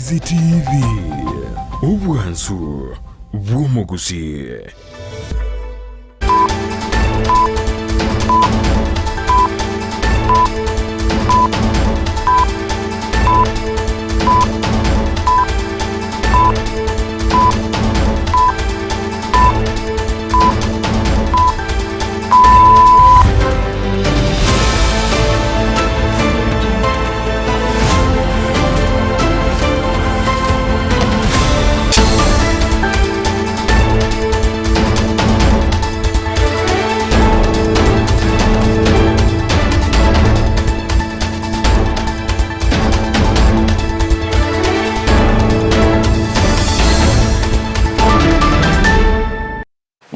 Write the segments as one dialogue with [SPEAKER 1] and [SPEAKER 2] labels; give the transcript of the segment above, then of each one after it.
[SPEAKER 1] Ndizi TV Ubwansu Bwomogusi.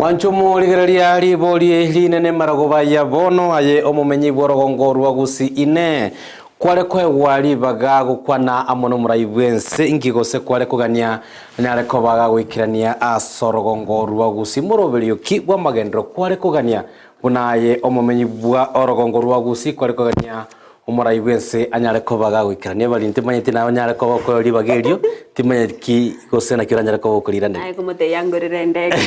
[SPEAKER 2] Mwanchumu ligeralia liboli linene maragoba ya bono aye omumenyi bworogongo rwagusi ine kwale kwe wali baga gukwana amono murayibwense ingigose kwale kugania nyare ko baga gwikirania asorogongo rwagusi muroberio kibwa magendro kwale kugania bunaye omumenyi bwa orogongo rwagusi kwale kugania umurayibwense anyare ko baga gwikirania balinte manyete na nyare ko ko libagerio timanye ki gosena kiranyare ko ko lirane
[SPEAKER 3] ay como te yangorere ndege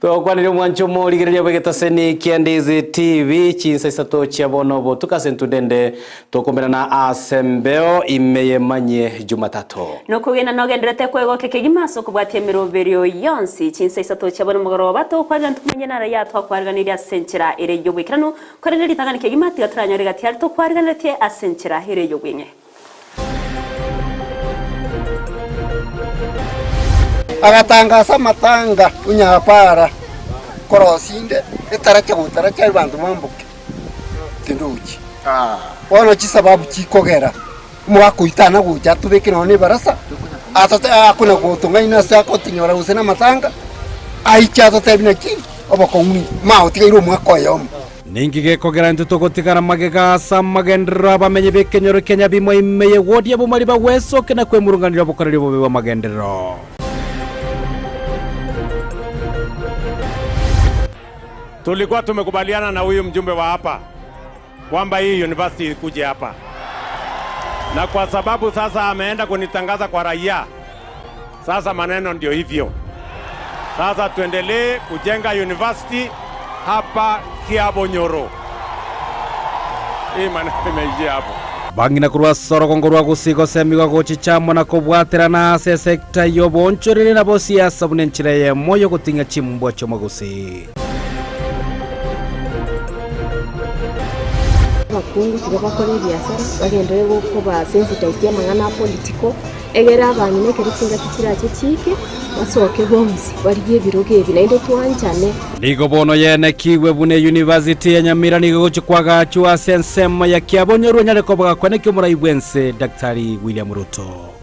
[SPEAKER 2] to kwanire mwanchumu ligerelia begetaseni Ndizi TV chinsa isato chiabono bo tukasentudende tokomera na asembeo imeye manye Jumatatu
[SPEAKER 3] nokugena nogenderete kwego kekegimaso kubwatie miroberio yonsi chinsa isato chiabono mugoro bato kwaga ntumenye nara yatwa kwarganiria senchera ere yobwikirano kwarengeri tagani kegimati gaturanyore gatiari to kwarganirie asenchera ere yobwinge
[SPEAKER 4] agatangasa matanga unyapara korosinde etaracha gutaracha bantu mambuke tinduki wono chi sababu chikogera mwakuitana guja tubeke none barasa atata akuna gutunga ina sako tinyora usena matanga aicha totebina ki obokomuni mao tigairo mwakoyomo
[SPEAKER 2] ningige kogera ntuto gotigara magega samagendera bamenye bekenyoro Kenya bimo imeye wodi abo mali baweso kena kwemurunganira bokorero bobe magendero
[SPEAKER 5] Tulikuwa tumekubaliana na huyu mjumbe wa hapa kwamba hii university ikuje hapa, na kwa sababu sasa ameenda kunitangaza kwa raia, sasa maneno ndio hivyo. Sasa tuendelee kujenga university hapa Kiabonyoro. Hii maneno imeishia hapo.
[SPEAKER 2] Bangina kurwa sorogongo rwagusigo semigo gochichamo na kubwatira na sekta yobonchorere na bosiasa bunenchireye moyo gutinga chimbo cyo magusi
[SPEAKER 6] bakungu tugakora biashara bagendere gukuba sensitize y'amangana politiko egera abanyine keritsinga kitiraje chike basoke bonzi bariye biroge binaindo twanchane
[SPEAKER 2] nigo bono yene kiwe bune university ya Nyamira nigo gochikwaga chwa sensema ya Kiabonyoro nyare ko bagakwane kyo murayibwense Daktari William Ruto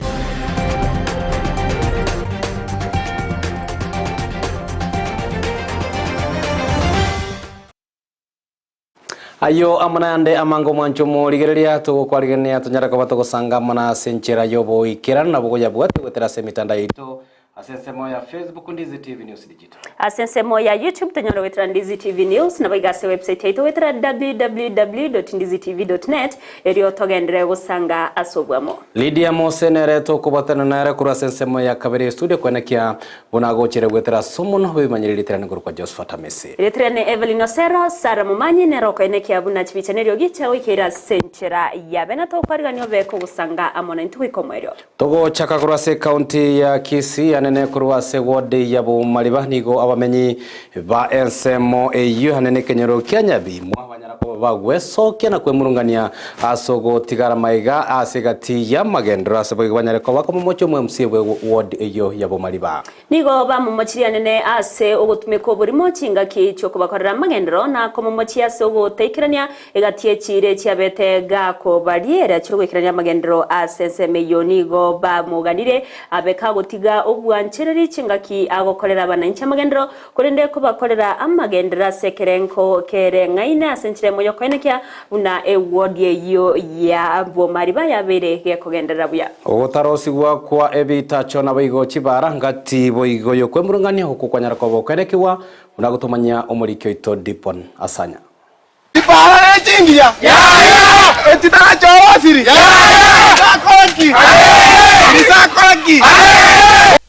[SPEAKER 2] ayo amanande amango mwanchumu ligerelia to kwarigenia tunyara ko batoko sanga mana senchera yobo ikirana nabo yabwate gutera semitanda ito asensemo ya Facebook Ndizi TV News Digital
[SPEAKER 3] asensemo ya YouTube tunyoro wetera Ndizi TV News na bagase website yetu wetera www.ndizitv.net eriyo togendere gusanga asobwamo
[SPEAKER 2] Lydia Mosenere to kubatana nare kura asensemo ya kabere studio kwenekia bunago chere wetera somono bimanyirira iterane kwa Josephat Messi
[SPEAKER 3] Letrene Evelyn Osero Sara Mumanyi nero kwenekia buna chibichenerio gicha wikira senchera ya benato kwariganyo beko gusanga amona ntuikomweryo
[SPEAKER 2] togo chaka kura se county ya Kisii anene kurwa se wode yabo maliba nigo abamenyi ba ensemo eyo hanene kenyero Kenyabi mwabanyara ko bagweso kena kwemurungania asogo tigara maiga asegati ya magendro asabwe banyare ko bako mumocho mwemsie wode eyo yabo maliba
[SPEAKER 3] nigo ba mumochi anene ase ogutumeko buri mochinga kicho kubakorera magendro na ko mumochi ase oguteikirania egatie chire chiabete gako bariera chirugwikirania magendro ase ensemo nigo ba muganire abeka gutiga obwanchereri chingaki agokorera abananchi amagendero kurende ko bakorera amagendera sekerenko kerengaina asenchire moyo kwenekia una ewodi yo ya bomari bayabere gekogendera buya
[SPEAKER 2] otarosi gwa kwa ebitacho na boigo chibara ngati boigo yo kwemurungania hukukwanyara ko bokerekiwa unagutumanya omurikyo ito Dipon Asanya
[SPEAKER 4] ibara chingia ya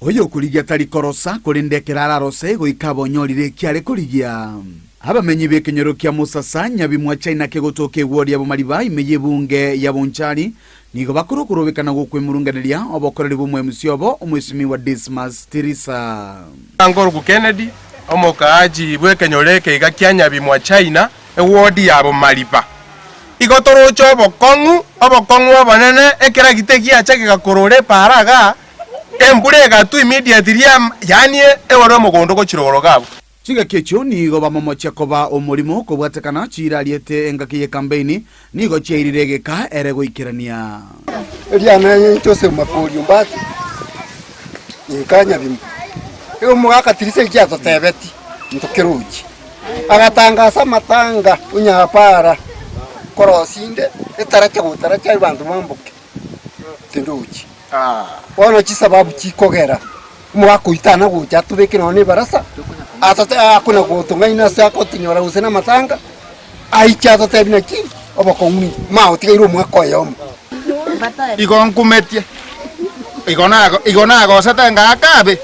[SPEAKER 7] Oyo kurigia tari korosa kurindekera ararose goikabo nyorire kiare kurigia abamenyi bekenyoro kia Musasa Nyabimwa China kegotoke wodi abo mariba imeye bunge ya Bonchari nigo bakurukurubikana gukwimurunganiria obokoreri bumwe musyobo umwisimi wa Dismas Tirisa
[SPEAKER 8] Angoro ku Kennedy omokaaji bwekenyoreke igakia Nyabimwa China ewodi abo mariba igotorocho obokongu abanene ekera giteki achake gakorore paraga emburega tu immediately yani eworo mugondo ko chiroro gabo
[SPEAKER 7] chiga kecho nigo bamomocha koba omurimo kubwatekana chirariete engakiye campaign nigo cheirirege ere goikirania
[SPEAKER 4] Eliana chose mapoli mbati ikanya bimu ego mugaka tirise kiato tebeti ntokeruji agatangasa matanga unyapara korosinde etaracha bantu mambuke tinduji Wano chisababu chikogera mwakuitana gucha tubekino ni barasa atata akuna gutunga ina sako tinyora usena matanga aicha atata bina chi obokonguni mao tigairo mwako yomo
[SPEAKER 8] igonkumetie igona go satanga akabe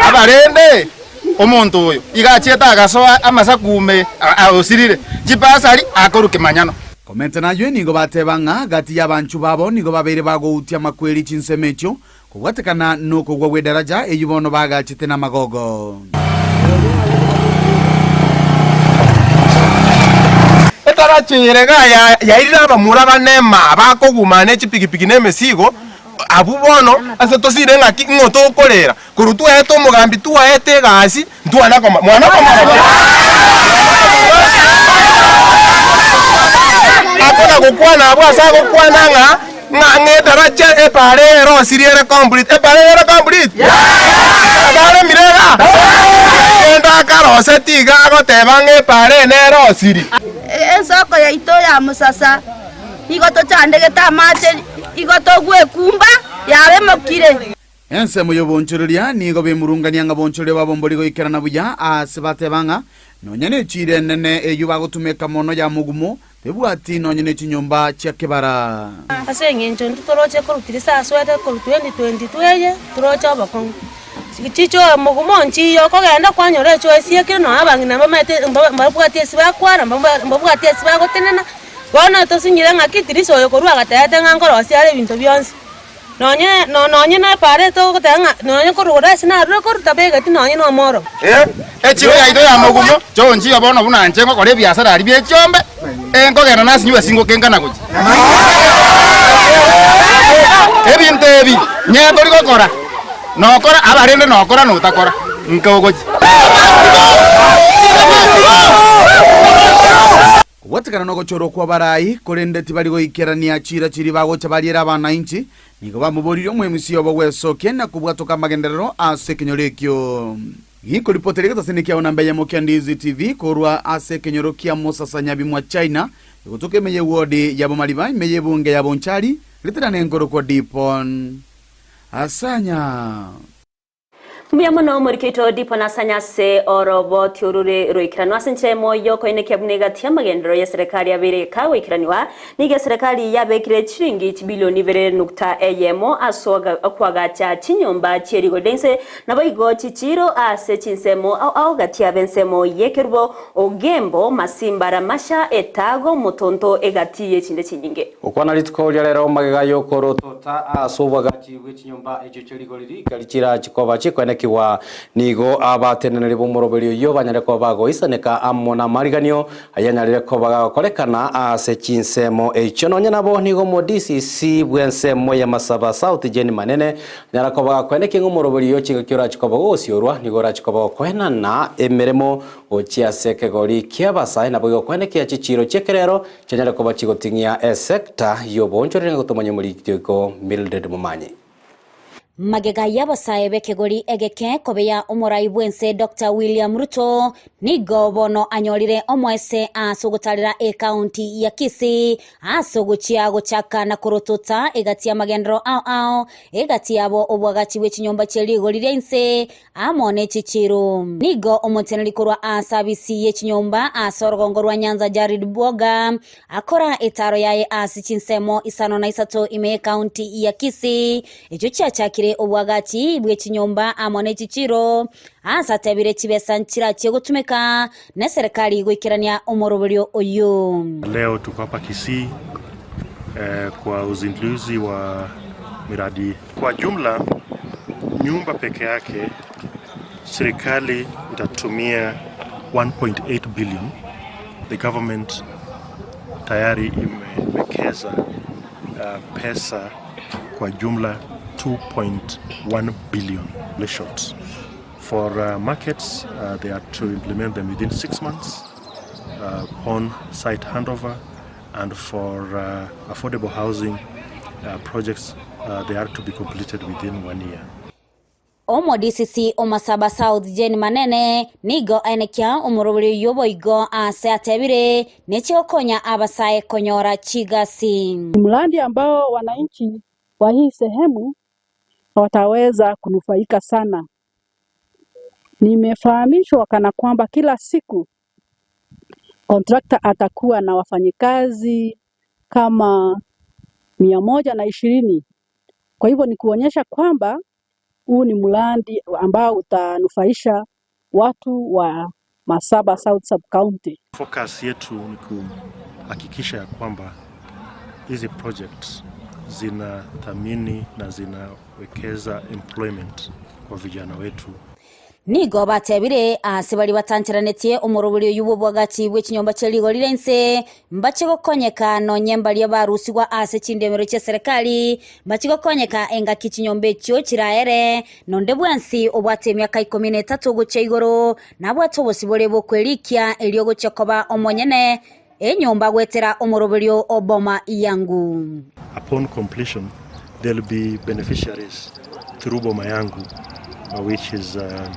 [SPEAKER 8] abarende omuntu oyo igacheta agasoa amasakume osirire chipasari akoruke manyano
[SPEAKER 7] Komenta nayo nigo batebanga gati y'abantu babo nigo babere bagoutia makweli chinsemecho kubwatekana nuko gwa wedaraja eyubono bagachite na magogo
[SPEAKER 8] etarachirega yairira abamura banema bakogumane chipikipiki nemesigo abubono ase tosire ngaki ngoto okorera kurutu eto mugambi tuwaete gasi ntwana koma mwana koma akona gukwana abwasa gukwana nga daraja epare ro siriere complete abare mirega enda karose tiga goteba ngepare ne ro siri
[SPEAKER 9] ensoko ya ito ya Musasa igoto chandegeta mache igoto gwekumba yabe mokire
[SPEAKER 7] ense moyo bonchororia nigo bemurungania nga bonchore babomborigo ikerana buya asibatebanga nonyane chire nene eyuba gutumeka mono ya mugumo tebwati nonyane chinyomba cha kebara
[SPEAKER 9] asengencho ntoroche korutirisa aswete ko 2022 turocha bakon chicho mugumo nchiyo kogenda kwanyore cho esiekire no abangina bamete mbabwati esibakwara mbabwati esibagotenena bona tosinyire ngakitiriso yo korwa gatete ngangorosi ari bintu byonse nonye na pare to gotanga nonye korura sina ro korutabega tinonye no moro
[SPEAKER 8] echiwe yaito ya mugumo chonji abono bunanje ngo kore biasara ari byechombe engogera nasinywe singo kengana kuji ebintu ebi nyendo rigokora nokora abarende nokora notakora nkogoji
[SPEAKER 7] Watakana no gochoro kwa barai korende tibaligo ikerania chira chiri bagocha baliera abana inchi nigo bamuboriro mwemusi obo wesoke na kubwatoka magenderero ase kinyorekyo Giko ripotereka tasinikia onambeya mokia Ndizi TV korwa ase kenyorokia Musasa Nyabimwa China igutuke meye wodi yabo malibai meye bunge yabo nchari litirane nkoro kwa dipon asanya
[SPEAKER 3] Muyamano murikito dipona sanyase orobo tiurure roikranwa senche moyo ko ineke abunega tiamagendero ya serikali ya bereka wikiraniwa nige serikali ya bekire chiringi bilioni 2.1 asoga akwaga cha chinyomba cherigo dense naboigo chichiro ase chinsemo au gatia bensemo yekerbo ogembo masimbara masha etago mutonto egatiye chinde chinyinge
[SPEAKER 2] ukwana litko lero magayo korotota asobaga chigwe chinyomba echo cherigo liri galichira chikoba chikwane kiwa nigo abatenenere bomoroberio yo banyare ko bago isaneka amona mariganio ayanyarire ko bagakorekana ase chinsemo echo nonye nabo nigo mo DCC bwensemo ya Masaba South Jeni manene nyara ko bagakweneke ngomoroberio chigakira chikoba gosiorwa nigo rachikoba kwena na emeremo ochia seke gori kiabasai na bogo kweneke chichiro chekerero chenyare ko bachigotingia sector yo bonchore ngotomanye muri tiko Mildred Mumanyi
[SPEAKER 10] magega yabasaye bekegori egeke kobeya omorai bwense Dr. William Ruto nigo bono anyorire omwese asogotarira county ya Kisii asogochia gochaka na korotota egatia magendro ao egatia abo obwagati wechinyomba cheligo lirense amone chichiro nigo omonteneri korwa asabisi yechinyomba asorogongo rwa Nyanza Jared Bwoga akora etaro yaye asichinsemo isano na isato ime county ya Kisii echo chakire obwagati bwechinyomba amone chichiro asatebire chibesa nchira chegutumika na serikali gwikirania omorobolyo oyo.
[SPEAKER 11] Leo tuko hapa Kisii kwa uzinduzi wa miradi. Kwa jumla nyumba peke yake serikali itatumia 1.8 billion. The government tayari imewekeza pesa kwa jumla 2.1 billion shots. For markets, they are to implement them within 6 months on site handover, and for affordable housing projects, they are to be completed within 1 year.
[SPEAKER 10] Omo DCC Omasaba South Jane Manene nigo enekia omorobiri yobo igo ase atebire necho konya abasaye konyora chigasi.
[SPEAKER 12] Mradi ambao wananchi wa hii sehemu wataweza kunufaika sana. Nimefahamishwa kana kwamba kila siku contractor atakuwa na wafanyikazi kama 120. Kwa hivyo ni kuonyesha kwamba huu ni mradi ambao utanufaisha watu wa Masaba South Sub County.
[SPEAKER 11] Focus yetu ni kuhakikisha kwamba hizi projects zinathamini na zinawekeza employment kwa vijana wetu.
[SPEAKER 10] Nigo batebire asibali batanchiranetie omorobulyo yubo bwagati bwechinyomba cheligo lirense mbachego konyeka no nyemba lya barusi gwa ase chindemero cha serikali mbachego konyeka enga kichinyombe cyo kiraere nonde bwansi obwate myaka 13 gocha igoro nabwato bosibole bokwelikia eliogo chakoba omonyene enyomba gwetera omorobulyo oboma yangu.
[SPEAKER 11] Upon completion there will be beneficiaries through Boma Yangu, which is a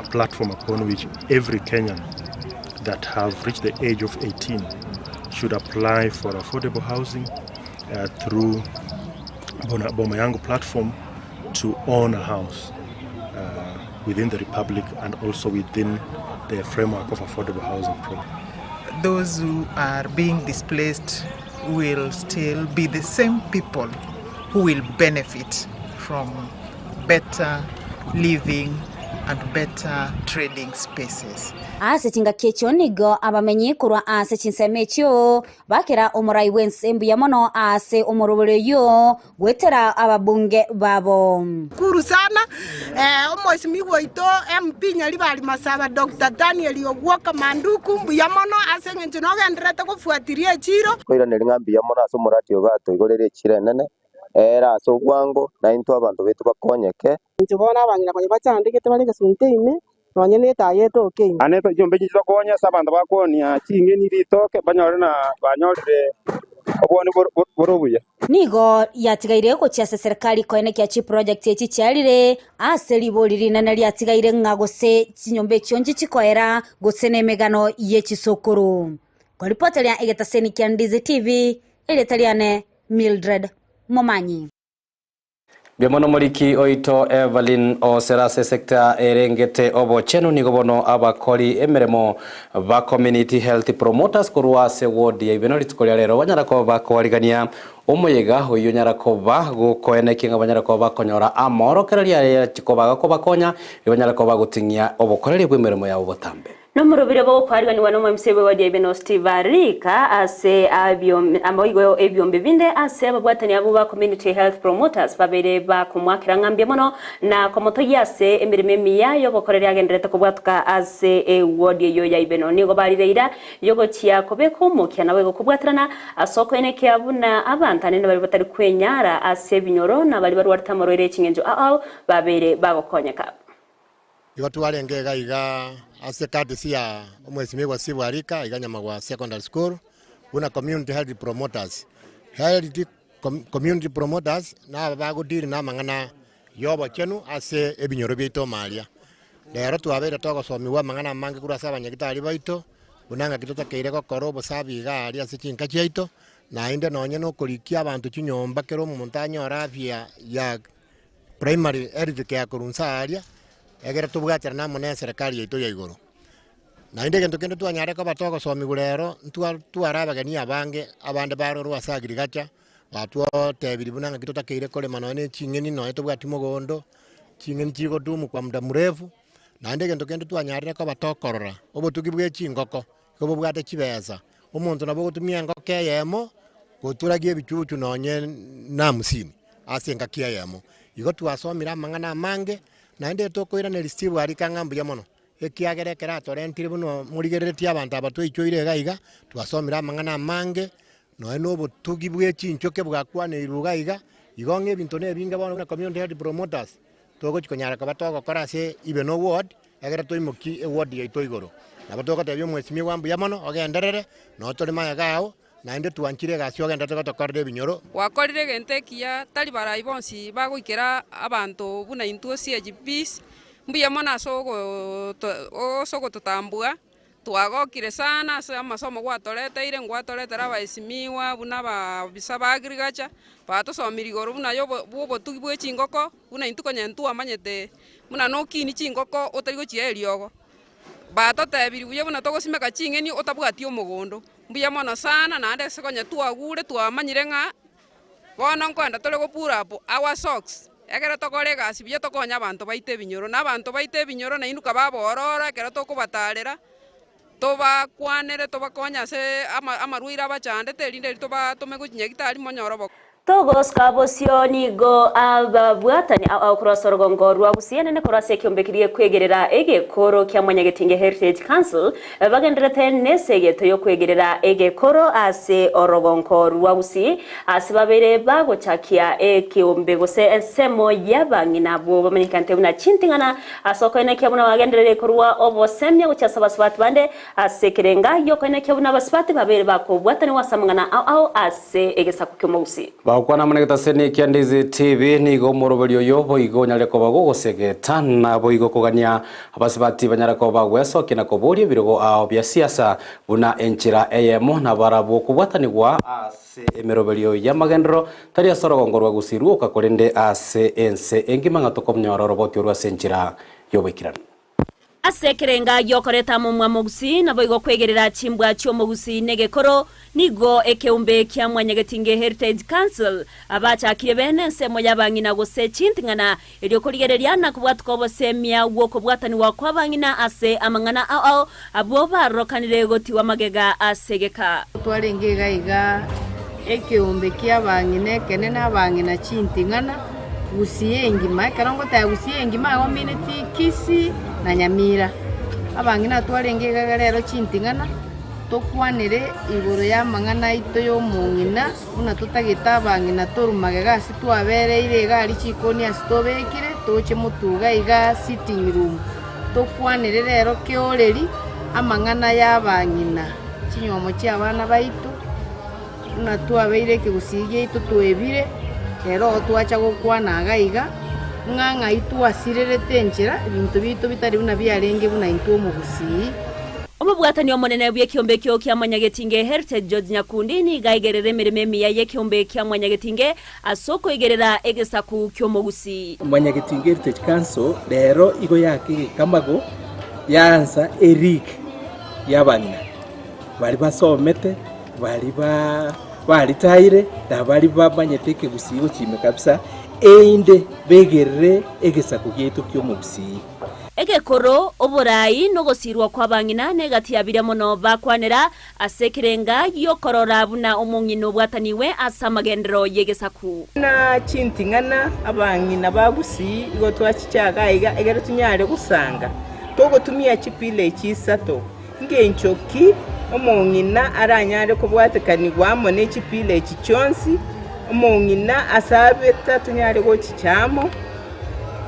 [SPEAKER 11] platform upon which every Kenyan that have reached the age of 18 should apply for affordable housing through Boma Yangu platform to own a house within the Republic and also within the framework of affordable housing program.
[SPEAKER 13] Those who are being displaced will still be the same people who will benefit from better living and better trading spaces.
[SPEAKER 10] Ase tinga kecho nigo abamenyi kurwa ase chinsemechyo bakera omorai wensembu yamono ase omorobole yo gwetera ababunge babo.
[SPEAKER 14] Kuru sana omwesimigo ito MP nyali bali Masaba Dr. Daniel Ogwoka Manduku mbuyamono ase ngencho nogendrete kufuatiria chiro
[SPEAKER 15] koira nelingambi yamono ase omorati ogato igorere chire nene era ase ogwango na into abantu betu bakonyeke
[SPEAKER 16] njibona abanyira kwenye bachandikete bali gasunteime nonye netayeto okay
[SPEAKER 17] aneto jombe jizo konya sabantu bakonia chinge ni ritoke banyore na banyorire obone borobuya
[SPEAKER 10] nigo yatigaire ko cyase serikali ko ene kya project echi cyarire ase liboliri nana lyatigaire ngagose kinyombe cyonje kikoera gosene megano yechisokoro ko report ya Egetaseni Kyandizi TV ile taliane Mildred Momanyi.
[SPEAKER 2] Biamono moliki oito Evelyn Oserase sector erengete obo chenu nigobono abakori emeremo ba community health promoters kurwase ward ya ibeno litikolia lero banyara ko bakoligania omoyega hoyo nyara ko bagukoene kinga banyara ko bakonyora amoro kerelia chikobaga ko bakonya banyara ko bagutingia obokoreri bwemeremo ya obotambe.
[SPEAKER 3] Nomurubire bo kwariga ni wano msebe wa Diabeno Steve Arika ase amoigo ebyombe binde ase ababwatani abo ba community health promoters babere ba kumwakira ngambye mono na komoto yase emirime miya yo bokorera agendrete kubwatuka ase ward yo ya ibeno nigo barireira yogo chia kobeko mukya nawe kubwatrana asoko eneke abuna abantane bari batari kwenyara ase binyoro na bari barwatamorere kingenjo babere bagokonyeka
[SPEAKER 18] Iwatu walengega iga ase kadisi ya omwesimigo Steve Arika iga Nyamagwa Secondary School una community health promoters community promoters na bago diri na mangana yobo chenu ase ebinyoro byaito malia lero twabere togosomiwa mang'ana mange kura ase abanyagitari baito bunanga gitotakeire gokora obosabiga ari ase chinka chiaito naende nonye nokorikia abantu chinyomba kero omonto anyora afya ya primary health care korunsa aria egere tubwatera namo na serikali yaito ya igoro naende gento kende twanyare ko batogosomi gurero twara abageni abange abande barorwa ase agriculture batwo tebiri bunanga gitotakeire korema none ching'eni noe tobwati mogondo ching'eni chigotumu kwa muda mrefu naende gento kende twanyare ko batokorora obotugi bwe chingoko kobo bwate chibesa omonto nabo gotumia engoko eyemo goturagie ebichuchu nonye na 50 ase engaki eyemo igo twasomira amang'ana amange naende tokoiraneri Steve arika ng'ambu ya mono ekiagerekera torentire buno murigereretie abantu abatwaichoire gaiga twasomira amang'ana amange noe nobotugi bwe chinchoke bwakwaneiru gaiga igo ng'ebinto nebinge bono na community health promoters togochikonyara kaba togokora ase ibe no ward egere toimoki eward yaito igoro nabo togotebia omwesimi gwambu ya mono ogenderere no tori mayagao naende twanchire gasi ogendete gotokorera ebinyoro
[SPEAKER 19] wakorire gente kia tari barai bonsi bagoikera abantu buna intuo CHPs mbuya mono osogo tutambua twagokire sana ase amasomo gwatoreteire ngwatoretera abaesimiwa buna babisa ba agriculture batosomiri igoro buna yo bobotugi bwe chingoko buna intuko nyentu amanyete buna nokini chingoko otari gochia eriogo batotebiri buya buna togosimeka ching'eni otabwati omogondo mbuya mono sana naende sekonya twagure twamanyire ng'a bono nkwenda tore gopura apo our socks egere tokore egasi buya tokonya abantu baite ebinyoro na abantu baite ebinyoro na inuka baborora ekero tokobatarera tobakwanere tobakonya ase amarwaire abachandete erinde tobatome gochinyagitari monyorobo
[SPEAKER 3] togoska bosio nigo ababwatani akurasa rugongo rwa busiene ne kurasa ekyombekirie kwegerera egekoro kya Mwanyagetinge Heritage Council bagenderete nesegeto yo kwegerera egekoro ase orogongo rwa busi ase babere bagochakia ekyombe gose ensemo yabangina bo bamenyikante buna chintingana asoko ene kyabuna bagenderere korwa obosemya guchasa basbati bande ase kirenga yoko ene kyabuna basbati babere bakobwatani wasamangana au ase egesaku kyomusi
[SPEAKER 2] bakwana munegeta seni Kiandizi TV nigo moroberio yobo igo nyareko bagogosegeta na boigo kugania abasibati banyareko bagweso kina koborie birogo ao bya siasa buna enchira eyemo na barabo kubwatanigwa ase emeroberio ya magendro tari asorogongo rwa gusiru okakorende ase ense engimanga tokomnyoro roboti rwa senchira yobekirana
[SPEAKER 3] ase kirenga yokoreta mumwa mugusi na boigo kwegerera chimbwa chyo mugusi negekoro nigo ekeumbe kya Mwanyagetinge Heritage Council abachakire bene nsemo yabangina gose chintingana elyo kurigereria na kubwatuko bosemia woko bwatani wakwa bangina ase amangana ao abo barokanire goti wa magega asegeka
[SPEAKER 20] twarengega iga ekeumbe kya bangine kenena bangina chintingana gusiengima karongo ta gusiengima o minute kisi na Nyamira abangina twarengega rero chintingana tokwanire igoro ya mang'ana ito yo mung'ina una tutagita bang'ina torumagega ase twabereire gari chikoni ase tobekire toche mutuga iga sitting room tokwanire rero keoreri amang'ana ya bang'ina chinyomo chia abana baito una twabeire kigusigie ito twebire rero twacha gokwana gaiga ng'ang'a itu asirerete enchera ebintu bito bitari buna byarenge buna into omugusi
[SPEAKER 3] omubwatani omonene bw'ekyombe kyo kya Mwanyagetinge Heritage George Nyakundi ni gaigerere emirimo miya y'ekyombe kya Mwanyagetinge asoko igerera egesaku kyomugusi
[SPEAKER 21] Mwanyagetinge Heritage Council lero igo yake kamago yansa Eric yabangina bali basomete bali taire da bali bamanyeteke gusigo chime kabisa einde begerere egesaku gyeto kyomugusi
[SPEAKER 3] egekoro oborai nogosirwa kwa bangina negati abira mono bakwanera asekirenga yokorora buna omungino bwataniwe asamagendero yegesaku
[SPEAKER 22] na chintingana abangina bagusi igo twachichaga iga egere tunyare gusanga togotumia chipile chisato ngenchoki omungina aranyare kubwatakanirwamo n'echipile chichonsi omungina asabeta tunyare gochichamo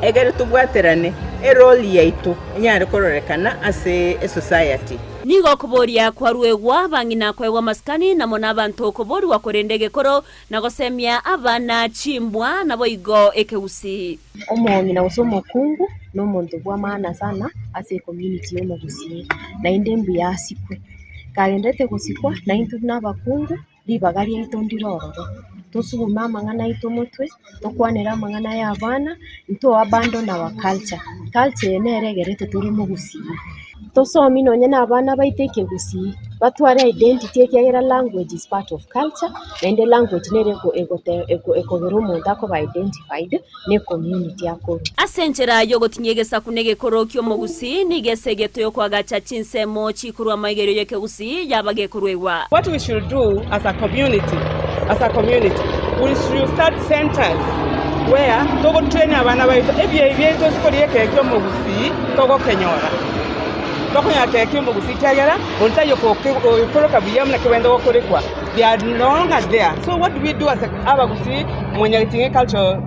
[SPEAKER 22] egere tubwaterane role yaitu nyare kororekana as a society.
[SPEAKER 3] Nigo kuboria kwa ruegwa bangina kwegwa maskani na mona abantu kubori wa korendege koro na gosemia abana chimbwa na boigo ekeusi.
[SPEAKER 6] Omongi na usomo kungu no muntu bwa maana sana ase community yo mugusi na indembu ya sikwe kagendete gusikwa na intu na bakungu libagaria itondiroro tusuguma amang'ana itu mutwe tukwanera amang'ana ya abana nto abandon our culture neregerete turi mugusi tosomi nonye na abana baiteke gusi batware identity ekiagera language is part of culture and the language nereko ekogero umuntu ako ba identified ne community yako asenchera yo gotinyegesa kunege korokyo mugusi nigesegeto yo kwagacha chinsemo chikurwa maigero yeke gusi yabage kurwewa.
[SPEAKER 22] What we should do as a community we should start centers where togo train abana baito ebye to sikorieke ekyo mugusi togo kenyora tokunyateke mugusi kyagera ontayo koroka biyam na kibendo korekwa. They are no longer there. So what do we do as abagusi mwenye cultural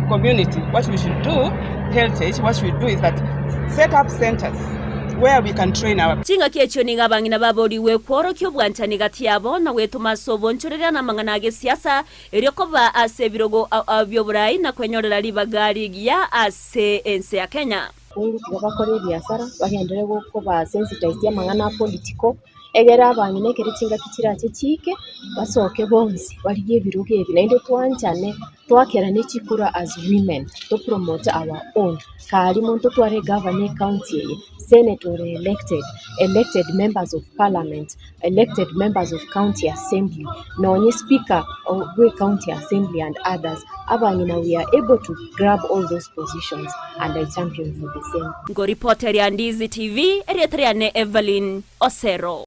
[SPEAKER 22] community? What we should do, heritage, what we do is that set up centers where we can train our
[SPEAKER 3] chinga kiecho ninga bangina babori we kworo kyo bwanchani gati yabo na wetuma sobo nchorera na mangana age siasa eryokoba ase birogo byoburai na kwenyorera libagari ya ase ense ya Kenya.
[SPEAKER 6] Kungu bakore biasara bagendere ko ba sensitize ya mangana politiko egera abangine kerichinga kitira cyeke basoke bonzi bariye biroge ebi na inde twanchane twakera n'ekikura as women to promote our own kali muntu tware governor county senator elected members of parliament, elected members of county assembly, no speaker of the county assembly and others. Abangina, we are able to grab all those positions and I champion for the same.
[SPEAKER 3] Go reporter ya Ndizi TV, Eritreane Evelyn Osero.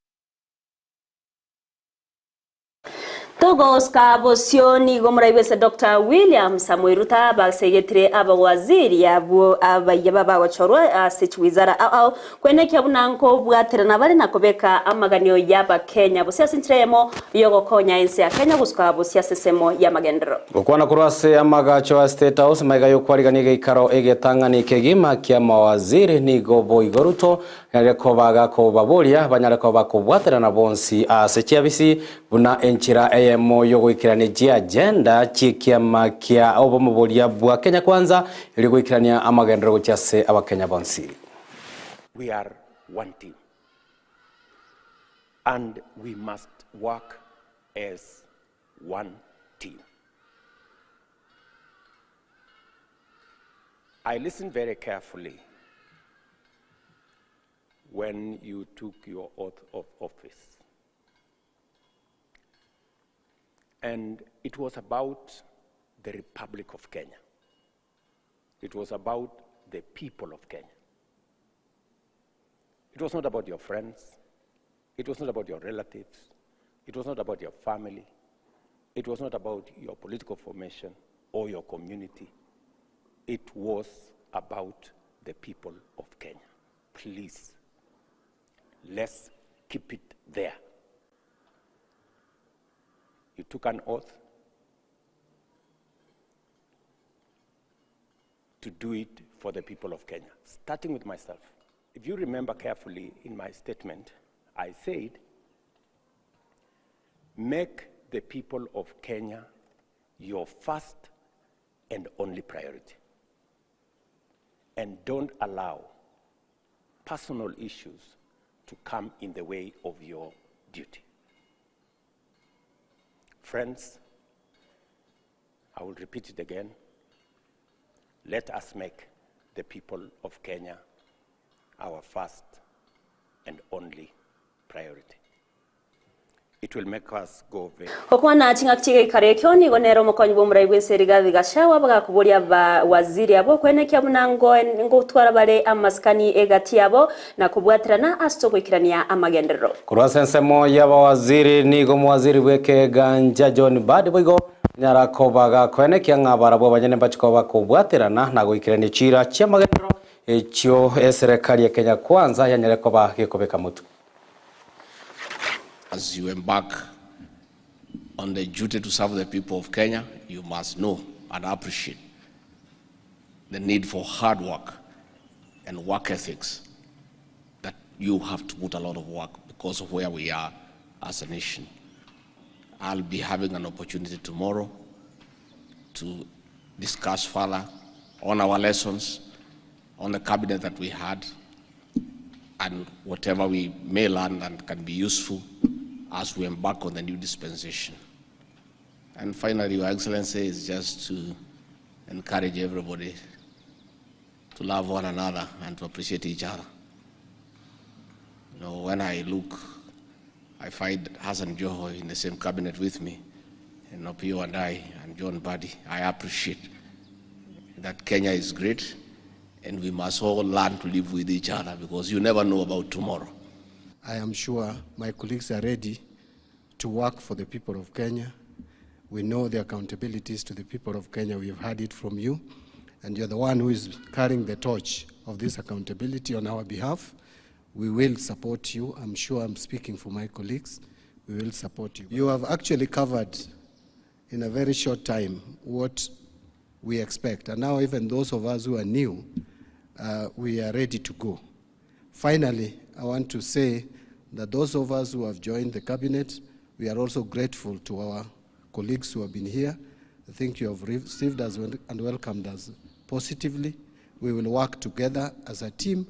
[SPEAKER 3] Togos ka bosioni gomuraibese Dr. William Samuel Ruta basegetire abawaziri yabo abayaba bawachorwa asichwizara au kweneke abunanko bwatera nabari nakobeka amaganyo yaba Kenya bosiasa ntremo yogo konya ense ya Kenya guska bosiasa semo ya magendero
[SPEAKER 2] gukwana kurwase amagacho wa State House maigayo kwariganige ikaro egetangani kegima kya mawaziri nigo boigoruto yareko baga ko babolia banyareko bakobwatera na bonsi asechiabisi buna enchira emo yogo ikirania agenda chikiama kia obomobolia bwa Kenya kwanza iligo ikirania amagendero cyase abakenya bonsi.
[SPEAKER 1] We are one team and we must work as one team. I listened very carefully when you took your oath of office. And it was about the Republic of Kenya. It was about the people of Kenya. It was not about your friends. It was not about your relatives. It was not about your family. It was not about your political formation or your community. It was about the people of Kenya. Please, let's keep it there. You took an oath to do it for the people of Kenya, starting with myself. If you remember carefully in my statement, I said, make the people of Kenya your first and only priority. And don't allow personal issues to come in the way of your duty. Friends, I will repeat it again. Let us make the people of Kenya our first and only priority. It will make us go very.
[SPEAKER 3] Okwana chinga kichige karekyo ni gonero mokonyi bomuraibwe serigathi gashawa baga kuboria ba waziri abo kwenekya munango ngotwara bare amaskani egati abo na kubwatirana astokwikirania amagendero.
[SPEAKER 2] Kurasensemo yaba waziri nigo mwaziri weke ganja John Badi boigo nyarako baga kwenekya ngabara bo banyene bachiko bakubwatirana na goikirania chira cha magendero ekyo serikali ya Kenya kwanza yanyereko ba gekobeka mutu.
[SPEAKER 5] As you embark on the duty to serve the people of Kenya, you must know and appreciate the need for hard work and work ethics, that you have to put a lot of work because of where we are as a nation. I'll be having an opportunity tomorrow to discuss further on our lessons, on the cabinet that we had, and whatever we may learn and can be useful as we embark on the new dispensation. And finally, Your Excellency, is just to encourage everybody to love one another and to appreciate each other. You know, when I look, I find Hassan Joho in the same cabinet with me, and Opio and I, and John Buddy. I appreciate that Kenya is great, and we must all learn to live with each other, because you never know about tomorrow.
[SPEAKER 4] I am sure my colleagues are ready to work for the people of Kenya. We know the accountabilities to the people of Kenya. We have heard it from you, and you're the one who is carrying the torch of this accountability on our behalf. We will support you. I'm sure I'm speaking for my colleagues. We will support you. You have actually covered in a very short time what we expect. And now even those of us who are new, we are ready to go. Finally, I want to say that those of us who have joined the cabinet, we are also grateful to our colleagues who have been here. I think you have received us and welcomed us positively. We will work together as a team.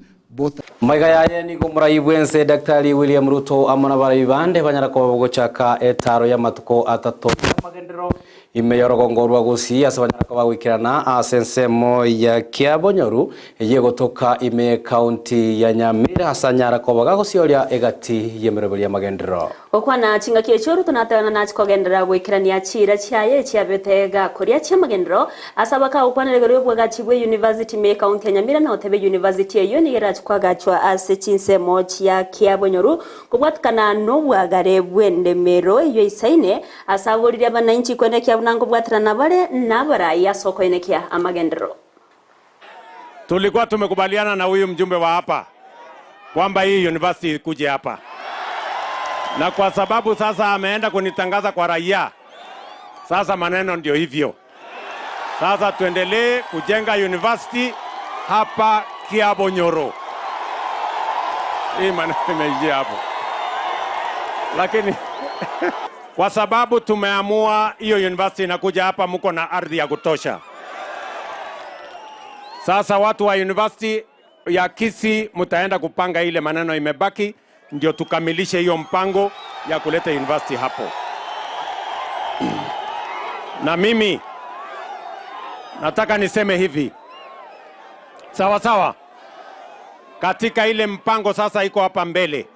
[SPEAKER 2] Maigayaye ni kumurai bwense Daktari William Ruto amona baribande banyara ko gochaka etaro ya matuko atato magendero imeyorogongorwa gusi asabanyara ko bagwikirana asensemo ya Kiabonyoru yegotoka ime county ya Nyamira hasanyara ko bagagosyoria egati yemerobeli ya magendero
[SPEAKER 3] okwana chinga kiechuru tunatana na chikogendera gwikirania chira chiaye chiabetega koria chia magendero asabaka ukwanelego bwagachi bwe university me county ya Nyamira na otebe university eyo nigera kwagachwa ase chinsemo chia Kiabonyoru kubwatkana no bwagare bwendemero iyo isaine asaburiria bananchi kwene kiabunango bwatrana bare nabara ya soko enekia amagendero.
[SPEAKER 9] Tulikuwa tumekubaliana na huyu mjumbe wa hapa kwamba hii university kuje hapa, na kwa sababu sasa ameenda kunitangaza kwa raia, sasa maneno ndio hivyo. Sasa tuendelee kujenga university hapa Kiabonyoru. Hii maneno imeishia hapo. Lakini kwa sababu tumeamua hiyo university inakuja hapa, mko na ardhi ya kutosha. Sasa watu wa university ya Kisii mtaenda kupanga ile maneno imebaki, ndio tukamilishe hiyo mpango ya kuleta university hapo. Na mimi nataka niseme hivi. Sawa sawa. Katika ile mpango sasa iko hapa mbele,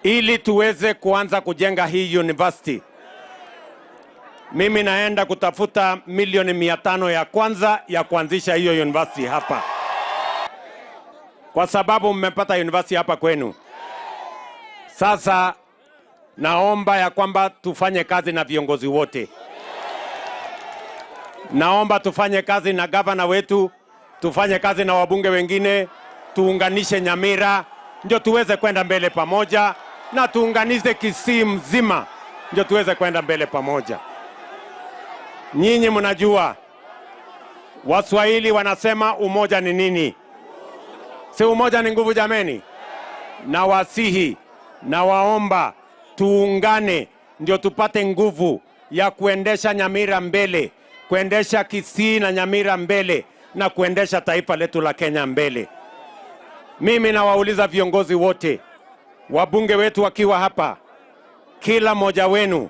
[SPEAKER 9] ili tuweze kuanza kujenga hii university, mimi naenda kutafuta milioni 500 ya kwanza ya kuanzisha hiyo university hapa, kwa sababu mmepata university hapa kwenu. Sasa naomba ya kwamba tufanye kazi na viongozi wote. Naomba tufanye kazi na gavana wetu, tufanye kazi na wabunge wengine, tuunganishe Nyamira ndio tuweze kwenda mbele pamoja, na tuunganize Kisii mzima ndio tuweze kwenda mbele pamoja. Nyinyi mnajua Waswahili wanasema umoja ni nini? Si umoja ni nguvu jameni? Na wasihi na waomba tuungane ndio tupate nguvu ya kuendesha Nyamira mbele, kuendesha Kisii na Nyamira mbele, na kuendesha taifa letu la Kenya mbele. Mimi nawauliza viongozi wote, wabunge wetu wakiwa hapa, kila mmoja wenu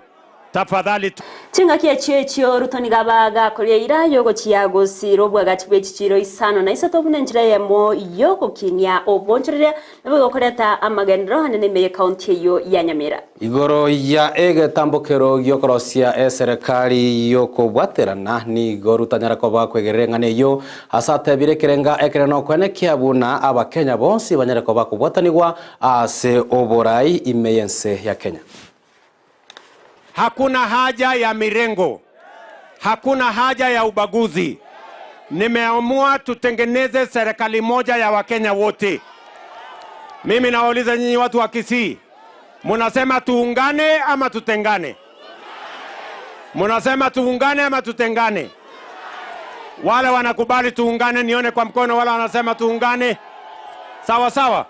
[SPEAKER 9] tafadhali
[SPEAKER 3] chinga kiechio Rutoni gabaga kolia ira yogo chiago siro bwagati bwechichiro isano na isato bunenjira yemo yogo kinya obonjere nabwo koreta amagendero hanene me county yo ya Nyamira
[SPEAKER 2] igoro ya ege tambokero yokorosia serikali yoko bwaterana ni goru tanyara ko bakwegerengane yo asate birekerenga ekereno kwene kiabuna abakenya bonsi banyara ko bakubwatanirwa ase oborai imeyense ya Kenya.
[SPEAKER 9] Hakuna haja ya mirengo, hakuna haja ya ubaguzi. Nimeamua tutengeneze serikali moja ya Wakenya wote. Mimi nawauliza nyinyi watu wa Kisii, munasema tuungane ama tutengane? Munasema tuungane ama tutengane? Wale wanakubali tuungane, nione kwa mkono. Wale wanasema tuungane. Sawa sawa.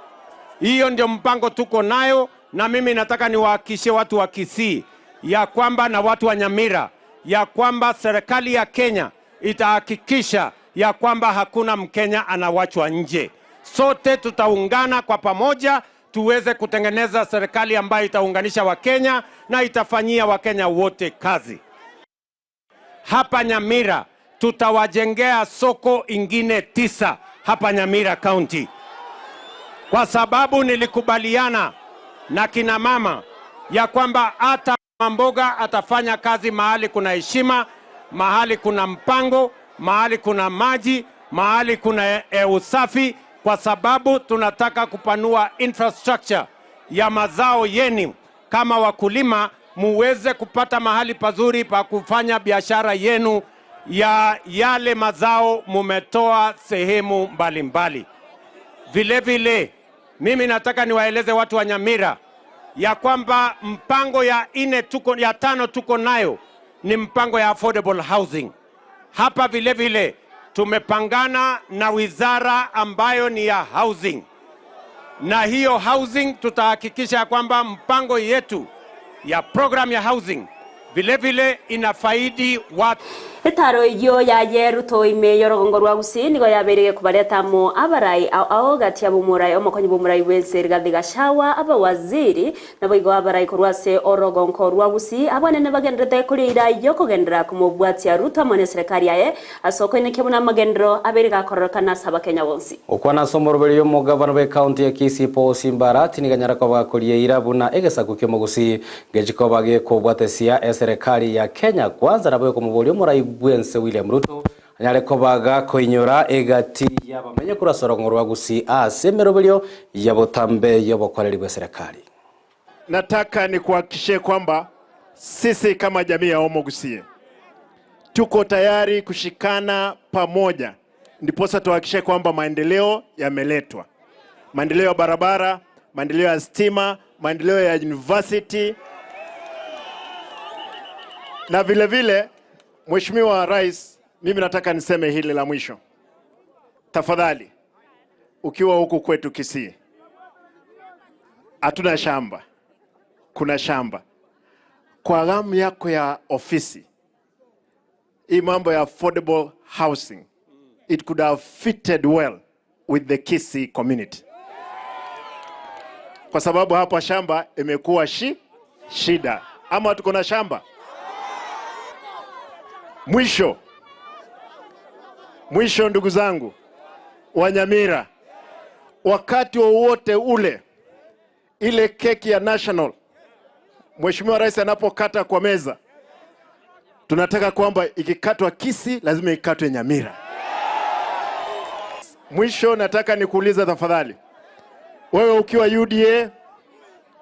[SPEAKER 9] Hiyo ndio mpango tuko nayo, na mimi nataka niwahakikishie watu wa Kisii ya kwamba na watu wa Nyamira ya kwamba serikali ya Kenya itahakikisha ya kwamba hakuna Mkenya anawachwa nje. Sote tutaungana kwa pamoja tuweze kutengeneza serikali ambayo itaunganisha Wakenya na itafanyia Wakenya wote kazi. Hapa Nyamira tutawajengea soko ingine 9 hapa Nyamira County. Kwa sababu nilikubaliana na kina mama ya kwamba hata mboga atafanya kazi mahali kuna heshima, mahali kuna mpango, mahali kuna maji, mahali kuna usafi, kwa sababu tunataka kupanua infrastructure ya mazao yenu. Kama wakulima muweze kupata mahali pazuri pa kufanya biashara yenu ya yale mazao mumetoa sehemu mbalimbali. Vile vile mimi nataka niwaeleze watu wa Nyamira ya kwamba mpango ya 5 tuko nayo ni mpango ya affordable housing. Hapa vile vile tumepangana na wizara ambayo ni ya housing, na hiyo housing tutahakikisha kwamba mpango yetu ya program ya housing vile vile inafaidi watu.
[SPEAKER 3] Etaro iyo ya Ruto ime yorogongo rwa Gusii nigo yabereye kubaretamo abarai ao gati abumurai omokonyi bumurai wense Rigathi Gachagua abawaziri nabo igo abarai kurwase orogongo rwa Gusii abanene bagendrete kurira iyo kugendera kumubwatia Ruto mone serikali yae asoko ine kebuna magendro aberiga kororokana saba Kenya wonsi
[SPEAKER 2] okwana somoroberi yo mugavana we county ya Kisii Paul Simbarati niganyara kwa bakurie irabuna egesaguke mu Gusii ngejiko bage kubwatesia serikali ya Kenya kwanza nabo kumubuli umurai Bwense William Ruto anyareko baga koinyora egati yabamenye kurasorongo rwa Gusii asemerobelyo yabotambe yobokoreri bwa serikali.
[SPEAKER 7] Nataka ni kuhakikishia kwamba sisi kama jamii ya Omo Gusii tuko tayari kushikana pamoja, ndiposa tuhakikishe kwamba maendeleo yameletwa. Maendeleo ya barabara, maendeleo ya stima, maendeleo ya university, na vile vile Mheshimiwa Rais, mimi nataka niseme hili la mwisho. Tafadhali, ukiwa huku kwetu Kisii, hatuna shamba. Kuna shamba. Kwa ghamu yako ya ofisi, hii mambo ya affordable housing, it could have fitted well with the Kisii community. Kwa sababu hapa shamba imekuwa shida. Ama tuko na shamba? Mwisho ndugu zangu wa Nyamira, wakati wowote ule ile keki ya national Mheshimiwa Rais anapokata kwa meza, tunataka kwamba ikikatwa Kisii lazima ikatwe Nyamira. Mwisho nataka nikuuliza tafadhali, wewe ukiwa UDA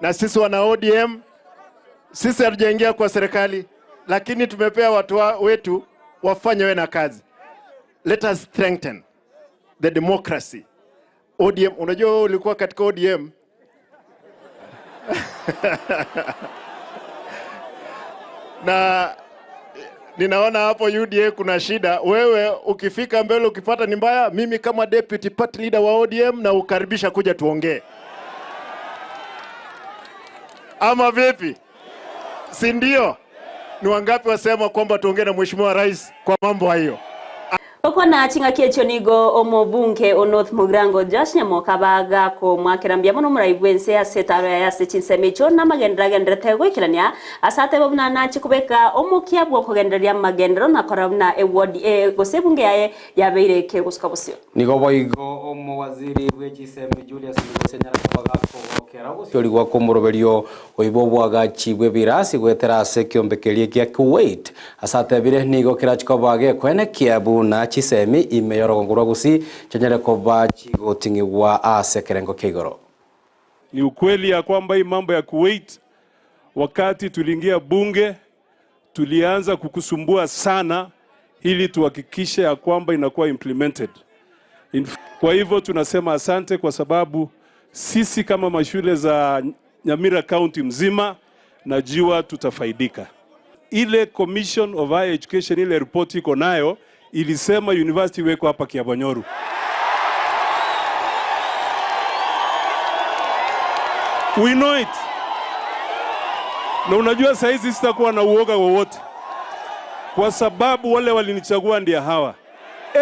[SPEAKER 7] na sisi wana ODM, sisi hatujaingia kwa serikali, lakini tumepea watu wetu wafanye we na kazi. Let us strengthen the democracy. ODM, unajua ulikuwa katika ODM. Na ninaona hapo UDA kuna shida. Wewe ukifika mbele ukipata ni mbaya, mimi kama deputy party leader wa ODM na ukaribisha kuja tuongee. Ama vipi? Si ndio? Ni wangapi wasema kwamba tuongee na Mheshimiwa Rais kwa mambo hayo?
[SPEAKER 3] Okona chinga kiecho nigo omobunge o North Mugrango Josh Nyamoka baga ko mwakerambia mono muraibwense asetaro ya sechinsemicho na magendra tegwe kilania asate babuna na chikubeka omukia bwo kugenderia magendro na korabna eward gosebunge yae yabeire ke guskabusio
[SPEAKER 2] nigo boigo omwaziri bwechisemi Julius Ngosenyara baga ko kerago siorigwa komoroberio oibo bwaga chibwe birasi gwetera sekiombekerie kia Kuwait asate bire nigo kirachiko bage kwene kiabu na chisemi imeyorogongo rwa Gusii chenyere koba chigotingiwa asekerengo kigoro.
[SPEAKER 8] Ni ukweli ya kwamba hii mambo ya Kuwait, wakati tuliingia bunge tulianza kukusumbua sana ili tuhakikishe ya kwamba inakuwa implemented. Kwa hivyo tunasema asante, kwa sababu sisi kama mashule za Nyamira County mzima najua tutafaidika. Ile Commission of Higher Education ile report iko nayo ilisema university weko hapa Kiabonyoru. We know it. Na unajua saizi sitakuwa na uoga wowote, kwa sababu wale walinichagua ndio hawa.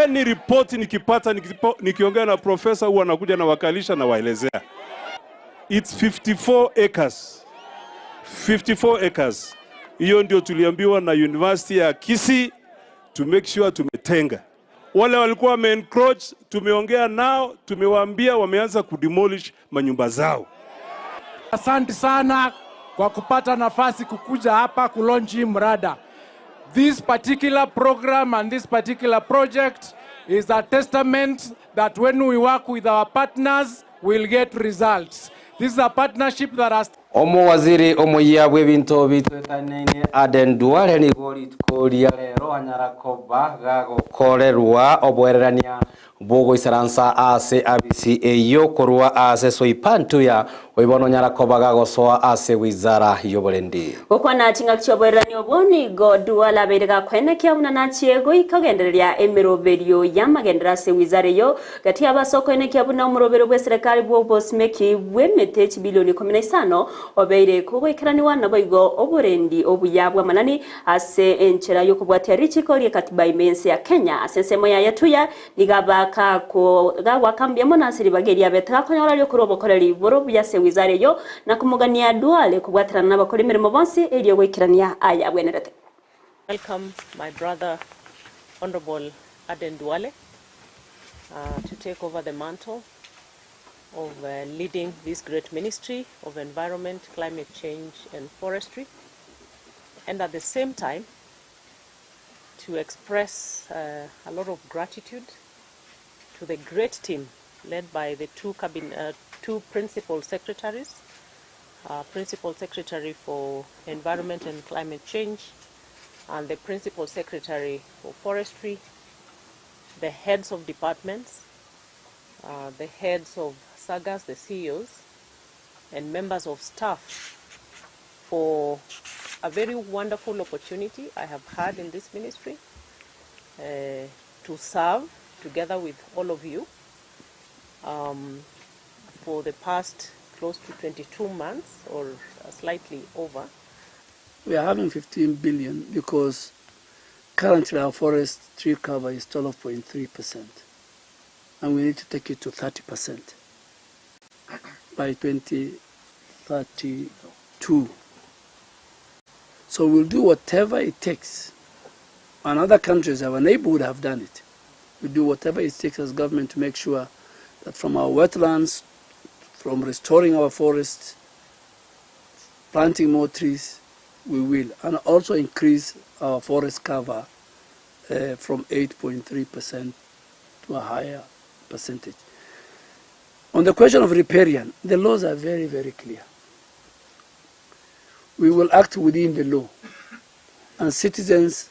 [SPEAKER 8] Any report nikipata, nikiongea na profesa huwa anakuja na wakalisha na waelezea. It's 54 acres. 54 acres. Hiyo ndio tuliambiwa na University ya Kisii to make sure tumetenga. Wale walikuwa wame-encroach, tumeongea nao, tumewaambia wameanza kudemolish manyumba zao.
[SPEAKER 11] Asante sana kwa kupata nafasi kukuja hapa kulonchi mrada. This particular program and this particular project is a testament that when we work with our partners, we'll get results. This is a partnership that has...
[SPEAKER 2] Omo waziri omoya bwebinto bitwekanene Aden Duale ni goli tukoria rero anyarakoba gagokorerwa obwererania bogo isaransa ase abisi eyo korwa ase soipantu ya oibono nyarakoba gagosoa ase wizara yoborendi
[SPEAKER 3] okwana tinga kyoborerania oboni go Duale aberega kwenekya unana chiego ikagendereria emeroberio ya magendera ase wizara yo gati abasoko enekya buna omurobero bwe serikali bwo bosmeki bwemete bilioni 15 obeire kugoikeraniwa naboigo oborendi obuyabwa manani ase enchera yokubwatia richiko lie katiba imense ya Kenya asensemo ya yatuya nigabaka ko gawakambia mona siri bageria betaka konyora lyo kurobokoreri boro byase wizare yo na kumugania Duale kubwatirana nabakora imirimo bonse eriyo goikerania aya bwenerete.
[SPEAKER 12] Welcome my brother Honorable Aden Duale to take over the mantle of leading this great ministry of environment, climate change and forestry, and at the same time to express a lot of gratitude to the great team led by the two principal secretaries, Principal Secretary for Environment and Climate Change and the Principal Secretary for Forestry, the heads of departments, the heads of SAGAs, the CEOs, and members of staff for a very wonderful opportunity I have had in this ministry to serve together with all of you for the past close to 22 months or slightly over.
[SPEAKER 23] We are having 15 billion because currently our forest tree cover is 12.3%. And we need to take it to 30% by 2032. So we'll do whatever it takes. And other countries, our neighborhood, have done it. We do whatever it takes as government to make sure that from our wetlands, from restoring our forests, planting more trees, we will. And also increase our forest cover from 8.3% to a higher percentage. On the question of riparian, the laws are very, very clear. We will act within the law. And citizens,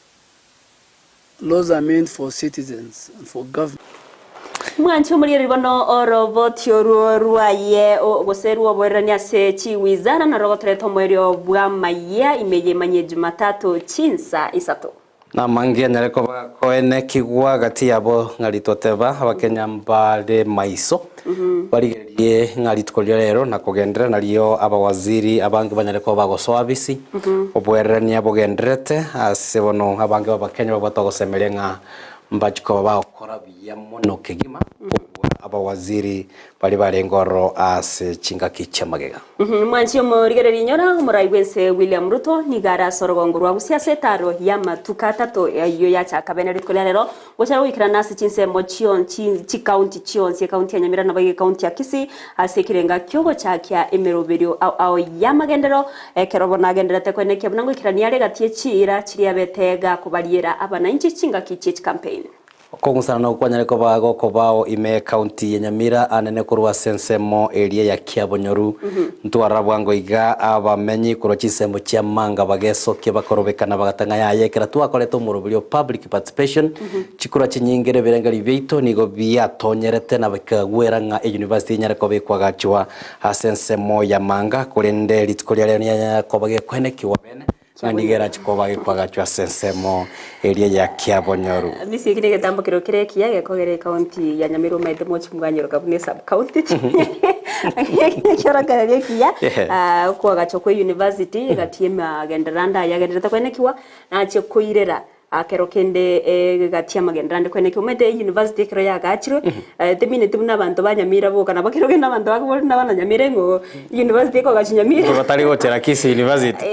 [SPEAKER 23] laws are meant for citizens and for government.
[SPEAKER 3] Mwancho muri ribono orobotio ruaye goseru oborania se chi wizara na rogotre mwerio bwa maya imeje manye Jumatatu chinsa isato.
[SPEAKER 2] Na mangia nyareko koene kigwa gati yabo ngalitoteba abakenya mbale maiso barigerie ngalitkolia rero na kugendera nalio abawaziri abangi banyareko bagosoa bisi obwerania bogendrete asebono abangi babakenya babatogosemelenga mbachiko bakora biya mono kegima abawaziri bali barengoro ase chingaki chamagega
[SPEAKER 3] mwanchi murigereri nyora umuraiwense William Ruto nigara sorogongurwa busiase taro ya matuka tato yo ya chakabene rikolerero gochara wikirana ase chinse mochion chi county chion se county ya Nyamira na bage county ya Kisii ase kirenga kyogo chakya emeroberio au ya magendero kerobo nagenderete kweneke bunango ikirania regatie chira chiria betega kubariera abana inchi chingaki chich campaign
[SPEAKER 2] kongusana na kwanyareko bago kobao ime county ya Nyamira anene kurwa sensemo area ya Kiabonyoru ntwara bwango iga abamenyi kurochisembo chia manga bageso ke bakorobekana bagatanga yayekera twakoleto murubilio public participation chikura chinyingere birengari byeito nigo biatonyerete na bakagwera nga university nyareko bekwagachwa asensemo ya manga kurende litikolia ya kobage kwenekiwa bene ndigera chikoba gikwaga chwa sensemo area ya Kiabonyoru
[SPEAKER 3] misi kine getambo kiro kireki ya gekogere county ya Nyamiru maite mochi muganyiro kabune sub county kira kireki ya kwa Chokwe University gatiema genderanda ya genderata kwenekiwa na chekoirera akero kende gatia magenderande kwenekiwa mete university kiro ya gachiro temine tibuna bantu banyamira boka na bakiro genda bantu bakubona nabana nyamire ngo university ko gachinyamira
[SPEAKER 2] batari gotera Kisii University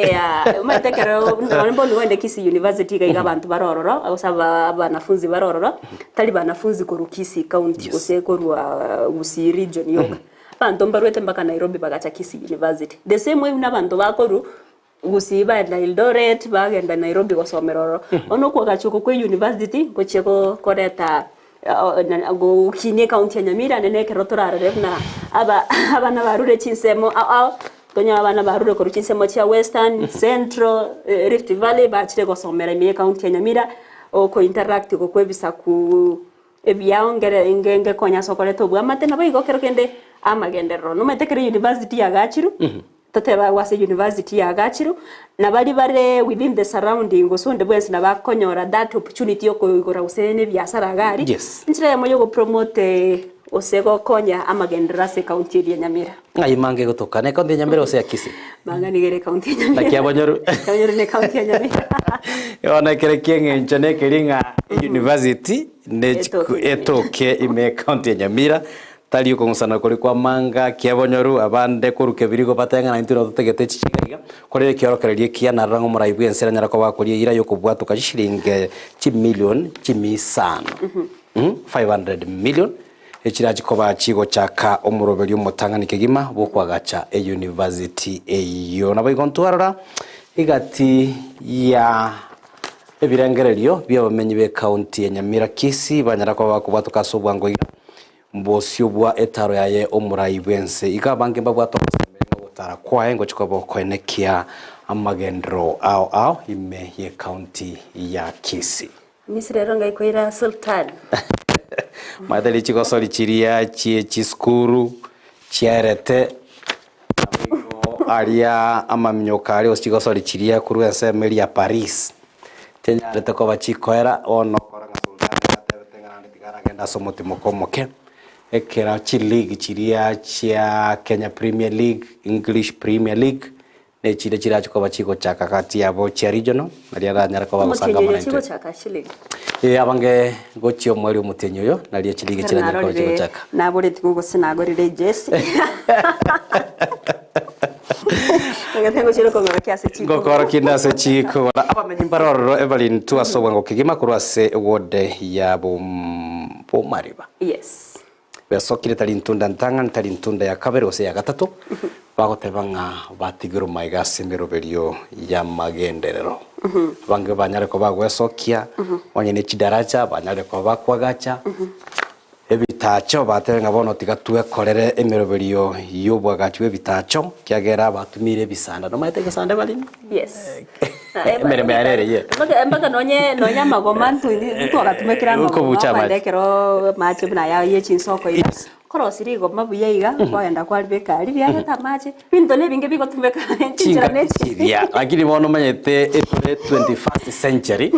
[SPEAKER 3] mete kero ndabona wende Kisii University gaiga bantu barororo agusaba abanafunzi barororo tali banafunzi ko Kisii county ose ko Gusii region yoka bantu mbarwete mpaka Nairobi bagacha Kisii University the same way una bantu bakoru Gusii baenda Eldoret bagenda Nairobi gosomeroro ono kwa Gachoko kwa university gocheko koreta go kine county ya Nyamira nene kerotora refna abana barure chinsemo tonya abana barure ko chinsemo cha Western Central Rift Valley bachire gosomera mi county ya Nyamira oko interact ko kwebisa ku ebyangere ingenge konya sokoleto bwa matena bayigo kero kende amagendero no metekere university ya Gachiru toteba wase university ya Gachiru na bali bare within the surrounding osonde bwensi na bakonyora that opportunity yoko igora usene byasara gari nchire moyo go promote osego konya amagendera se county ya Nyamira
[SPEAKER 2] ngai mange gutokane county ya Nyamira ose ya Kisii
[SPEAKER 3] manga nigere county ya Nyamira
[SPEAKER 2] na Kiabonyoru
[SPEAKER 3] Kiabonyoru ne county ya Nyamira
[SPEAKER 2] yona kere kenge nchone kiringa university ne etoke ime county ya Nyamira tali uko ngusana kuri kwa manga Kiabonyoru abande kuruke birigo batenga na intiro tutegete chikiga kore kiorokererie kia na rango muraibu ensera nyara kwa bakuri ira yoko bwatu kashiringe chi million chimi sana 500 million echiraji koba chigo chaka omuroberi umutanga nikegima bokwagacha e university eyo nabo igontwarara igati ya ebirengererio byabamenyi be county ya Nyamira Kisii banyara kwa bakubatu kasobwango mbosio bwa etaro yaye omuraibu ense ikabange babwato gutara kwae ngo chikobo kwenekia amagendro ao ime ye county ya Kisii
[SPEAKER 3] misirero ngaikoira sultan
[SPEAKER 2] madali chiko soli chiria chiskuru chiarete alia amamnyoka ali chiko soli chiria kuru ense meli ya Paris tenyarete ko bachikoera ono koranga sultan atebenga nditigara genda somote mokomoke ekera chi league chiria chia Kenya Premier League English Premier League ne chire chira chiko bachiko chaka kati yabo chia regional aliara nyara ko bagusanga
[SPEAKER 3] mana chiko chaka chile
[SPEAKER 2] abange gochio mwali umutenyo yo naliye chiligi chira nyako chiko chaka
[SPEAKER 3] nabore tigugo sinagorire Jesse ngatengo chiro ko ngora se chiko
[SPEAKER 2] ngokora kinda se chiko abamenyi mbaroro Evelyn tuasobwa ngokigima kurwase wode ya bo mariba besokire talintunda ntanga talintunda ya kabere ose ya gatatu bagotebanga batigiro maiga semiroberio ya magenderero bange banyare ko bagwesokia onyene chidaraja banyare ko bakwagacha ebitacho batenga bono tigatue korere emiroberio yobwagachu ebitacho kiagera batumire bisanda no maite gasanda bali mere merere ye
[SPEAKER 3] mbaga nonya magoma ntu agatumekira magoma bandekero mache buna ya ye chinsoko ira korosiri goma buyaiga kwenda kwali bekali bya tamache bintu ne binge bigotumeka chinjira nechi
[SPEAKER 2] ya lakini bono manyete etore 21st century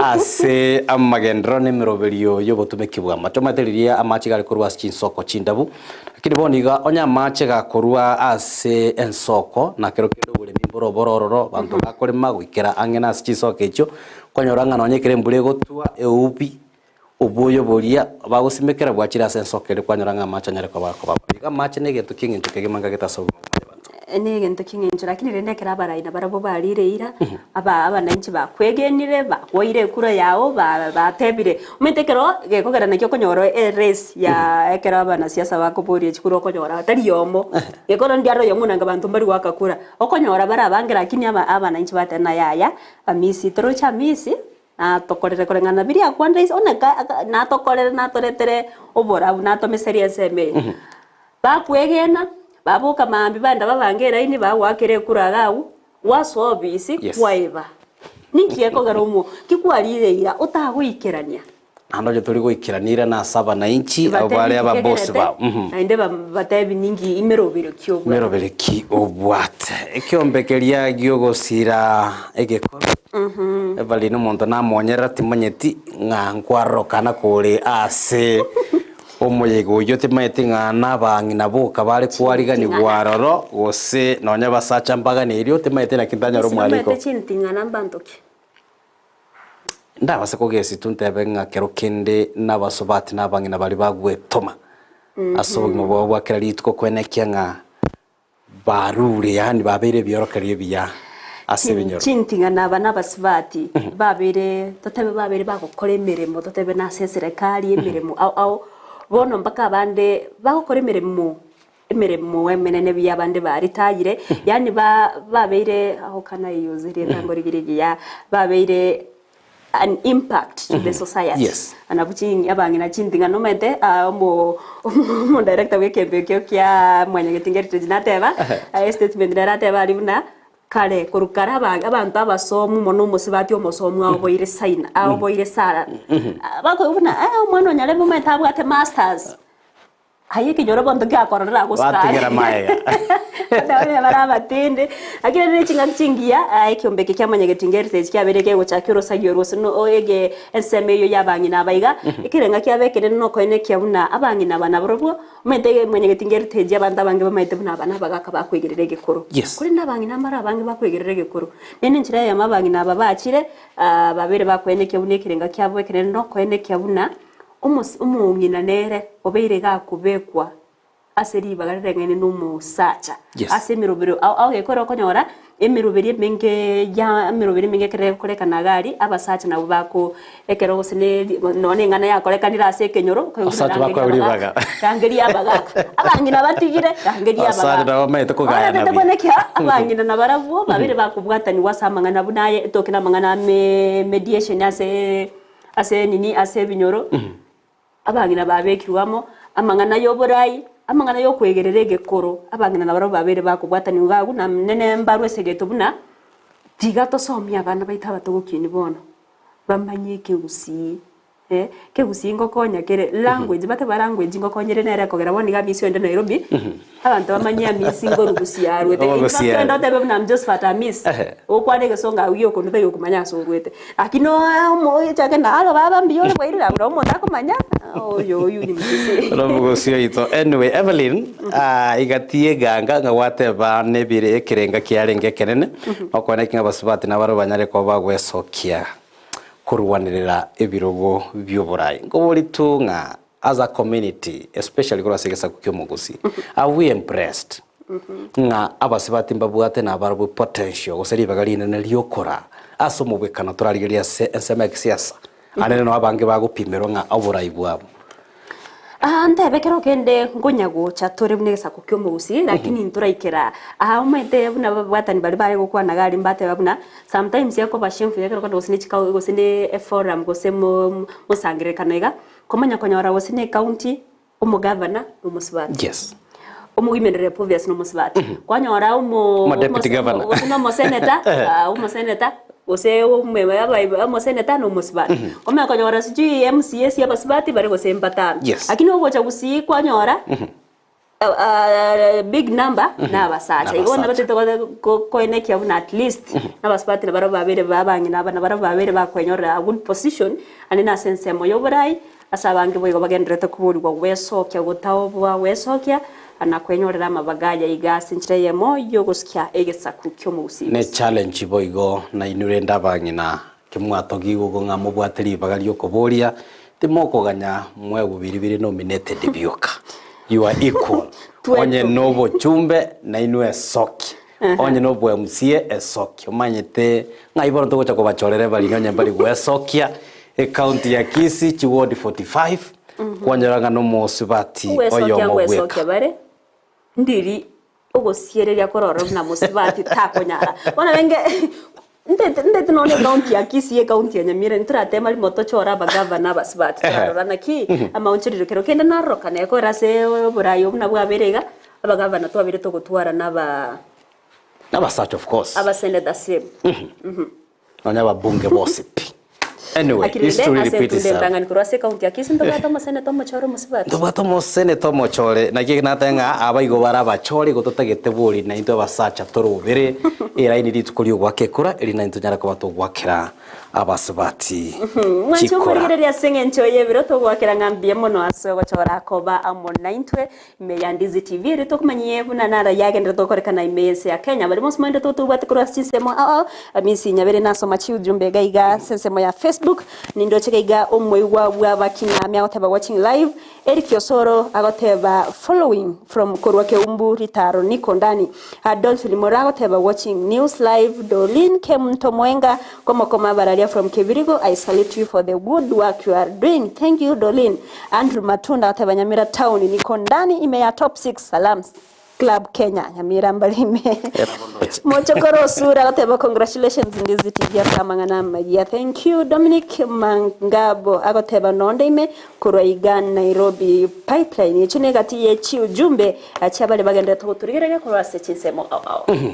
[SPEAKER 2] ase amagendro ne miroberio yobotumekibwa macho materiria amache gali kurwa chinsoko chindabu lakini boniga onya mache ga kurwa ase ensoko na kero kindo bule mimboro borororo bantu bakolema gwikera angena chinsoko echo konyoranga nonyekere mbule gotua eupi ubuyo bolia bagusimekera bwachira sensokere kwanyoranga macha nyare kwa bako macha nege tukingi tukegimanga getaso
[SPEAKER 3] nege ntukingi lakini rendekera baraina barabo barire ira aba nanchi bakwegenire bakoire kura yao batebire umetekero gekogera nakyo konyoro race ya ekera abana siasa bakoborie chikuro konyora atari yomo gekoro ndiaro yomunanga bantu mbari wakakura okonyora barabangira lakini aba nanchi batena yaya amisi trocha misi na tokorere korengana biria kwanda is oneka na tokorere na toretere obora na to meseria seme ba kwegena babuka mambi banda babangera ini ba wakere kuragau wasobisi kwaiba ninkiye ko garomo kikwalire ira utagwikerania
[SPEAKER 2] Ando tuli guikiranira na saba na inchi abale aba boss ba.
[SPEAKER 3] Inde batebi ningi imerobere kyobwa.
[SPEAKER 2] Merobere ki obwate. Ekyombekeria gyogosira egekoro. Ebali no monto na monyera timanyeti nga nkwaro kana kule ase. Omuyego yote maite nga nabangi nabuka bali kwariga ni gwaroro gose nonya basacha mbaga ni ryo te maite na kintanya ro mwaliko.
[SPEAKER 3] Maite chintinga nambantoki.
[SPEAKER 2] Ndabase kogesi tuntebe nga kero kende nabasobati nabangi nabali bagwe toma. Aso ngo bwakira litko kwenekia nga barure yani babere byorokerie biya asebinyoro.
[SPEAKER 3] Chintinga nabasibati babere totebe babere bakokora emirimo totebe na serikali emirimo au bono mpaka abande bakokora emirimo emenene byabande baritayire yani babeire aho kana yuzire ntangorigirigi ya babeire an impact to the society.
[SPEAKER 2] Yes.
[SPEAKER 3] Anabuchingi abangi na chintinga no mete mo director wekembe kya mwanya getingeri tujinateba statement narateba alibuna kale kurukara abantu abasomu mono musibati omusomu aboire sign aboire sara bako ubuna mwana nyale mu mete abwate masters hayiki nyoro bondo gakorora gusika
[SPEAKER 2] bategera maega
[SPEAKER 3] Tawe barabatende akira ne chinga chingia ekyombeke kyamanya getingeri kyabireke go chakiro sagyo rose no oege ensemeyo yabangi nabayiga ikirenga kyabekene no koine kyabuna abangi nabana borobwo mete mwenye getingeri teje abanda abangi bamaite buna abana bagaka bakwegerere gekoro kuri nabangi namara abangi bakwegerere gekoro nene nchira ya mabangi nababachire babere bakwene kyabune ikirenga kyabwekene no koine kyabuna umungina nere obeire gakubekwa aseri bagarengene no musacha asemirobero au gekoro konyora emiroberi menge ya emiroberi menge kere koleka nagari abasacha nabo bako ekero gosene none ngana ya koleka ndira asekenyoro
[SPEAKER 2] asacha bako abaga
[SPEAKER 3] kangeri abaga abangina batigire kangeri abaga
[SPEAKER 2] asacha nabo maite ko gaya
[SPEAKER 3] nabi aboneka abangina nabaravuo babire bakubwatani wasama ngana bunaye tokina mangana mediation ase nini ase binyoro abangina babekirwamo amangana yoborai amangana yo kwegerere gekoro abangina nabaro babere bakubwatani ugagu na nene mbarwe segeto buna tigato somya abana baita batogokini bono bamanyike gusi kegusi ngokonya kere language bate baranguage ngokonyere nere kogera boni gabisi ende Nairobi abantu bamanya misi ngo rugusi yarwete ndo tebe buna just fata miss okwade gesonga uyo kondo yo kumanya so rwete akino mo chake na alo baba mbiyole bwairira bro mo takumanya oyo ni misi
[SPEAKER 2] Robugosi ito anyway Evelyn igatie ganga ngawate ba nebire ekirenga kyarenge kenene okwana kinga basubati nabaro banyare ko bagwesokia kurwanirira ebirogo by'oburai ngoboli tunga as a community especially kora segesa kukyomugusi are we impressed nga abasibati mbabwate na barabo potential oseri bagalina na lyokora aso mubekana turaligeria SMX siasa anene no abange bagupimero nga oburai bwabo
[SPEAKER 3] Ndebekero kende ngonyago chatore bunegesa kukyomugusi lakini nturaikera umete buna batani bali bari gukwana gari mbate babuna sometimes yako bashimfu yakero kwa dosine chikawo gosine forum gosemo musangire kanega komanya konyora gosine county umugavana umusibati
[SPEAKER 2] yes
[SPEAKER 3] umugimenere province no musibati kwanyora
[SPEAKER 2] deputy governor
[SPEAKER 3] umo senator senator ose umwe aba seneta no musibati komenya konyora siji MCS yabasibati bari gose empatana lakini ogocha gusi kwanyora big number na basacha ibona batete ko eneki abuna at least na basibati nabaro babere babangi nabana baro babere bakwenyora a good position anena sense moyo burai asabange boyo bagendrete kuburirwa wesokya gutaho bwa wesokya anakwenyorera amabagaja igasi nchire yemo yogoskia egesaku kyomusi
[SPEAKER 2] ne challenge boigo na inure ndabangi na kimwato gigo nga mubwateri bagali yokoboria timoko ganya mwebu biribiri nominated bioka you are equal onye nobo chumbe na inue soki onye nobo MCA esoki omanyete ngaibono togocha kobachorere bali nonye bali gwesokia e county ya Kisii chi ward 45 kwanyaranga no musibati oyo mobweka
[SPEAKER 3] ndiri ogosiereria kororo na musibati takonyara bona benge ndete none county ya Kisii county ya Nyamira nturatema moto chora bagavana basibati tararana ki amaunchiriro kero kenda naroka ne ko rase burayo na bwaberega abagavana twabire to gutwara
[SPEAKER 2] naba such of course
[SPEAKER 3] abasende the same
[SPEAKER 2] nanya babunge bose Anyway, history repeats itself.
[SPEAKER 3] Ndangani kurwase kaunti ya Kisii ndobata maseneto mochore musibati.
[SPEAKER 2] Ndobata moseneto mochore na kinatenga abaigo barabachori gututagete buri na into basacha torubere era ini ritukuri gwakekura eri na into nyara kwato gwakira abasibati.
[SPEAKER 3] Mwancho murigereria sengencho yebiro to gwakira ngambie muno aso gochora koba amona intwe me Ndizi TV rito kumanyie buna nara yage ndito korekana imese ya Kenya bali mos mwende to bati kurwasi semo amisi nyabere naso machi ujumbe gaiga sensemo ya Facebook nindo chekaiga omwe wa bakina mya oteba watching live Eric Yosoro agoteba following from Korwake Umbu Ritaro niko ndani Adolf Limora agoteba watching news live Dolin Kemto Mwenga koma bararia from Kibirigo. I salute you for the good work you are doing. Thank you Dolin. Andrew Matunda agoteba Nyamira town niko ndani ime ya top 6 salams Club Kenya Nyamira mbalime Mochokoro Sura agoteba congratulations Ndizi TV asamangana magia. Thank you Dominic Mangabo agoteba nonde ime kurwaiga Nairobi pipeline ichine gati yechi ujumbe achabale bagenda tuturigere kurwase chinsemo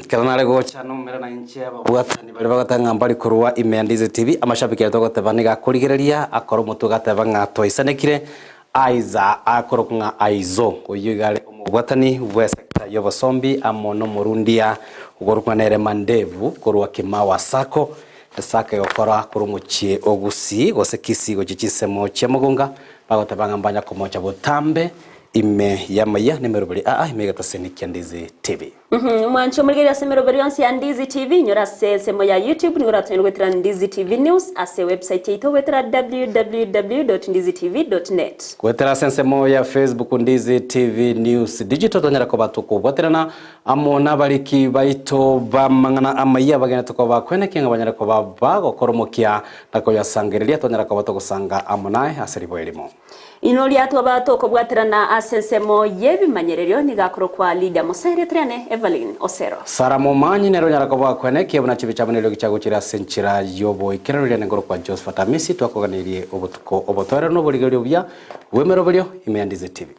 [SPEAKER 2] Kanale gocha no mera na inche ababwatani bali bagatanga mbali kurwa ime Ndizi TV amashabiki atogoteba niga kurigereria akoro mutugateba ngato isanekire aiza akorokunga aizo oyigale omubwatani bwa sekta y'obosombi amono murundia ugorukwanere mandevu korwa kimawa sako esaka yokora kurumuchie ogusi gosekisi gochichisemo chemogonga bagotabanga mbanya komocha botambe ime yamaya nimero bali imegata senikia Ndizi TV
[SPEAKER 3] mwancho murigeria semero bali onsi ya Ndizi TV nyora semo ya YouTube nyora twetera Ndizi TV news ase website yetu wetera www.ndizitv.net
[SPEAKER 2] kwetera sensemo ya Facebook Ndizi TV news digital tonyara ko batuko boterana amona baliki baito bamangana amaya bagena to ko bakwene kinga banyara ko bago koromokia nako yasangereria tonyara ko batuko sanga amonai aseribo elimo
[SPEAKER 3] inoli atu ko bwaterana asensemo yebimanyererio nigakoro kwa leader Mosere Triane Evelyn Osero
[SPEAKER 2] Sara Momanyi nero nyara ko bakwene kibona chibichabaniro gichago kira senchira yobo ikerero ngoro kwa Josephat Amisi twakoganirie obutuko obotore no buligerio bya wemero bulyo ime Ndizi TV.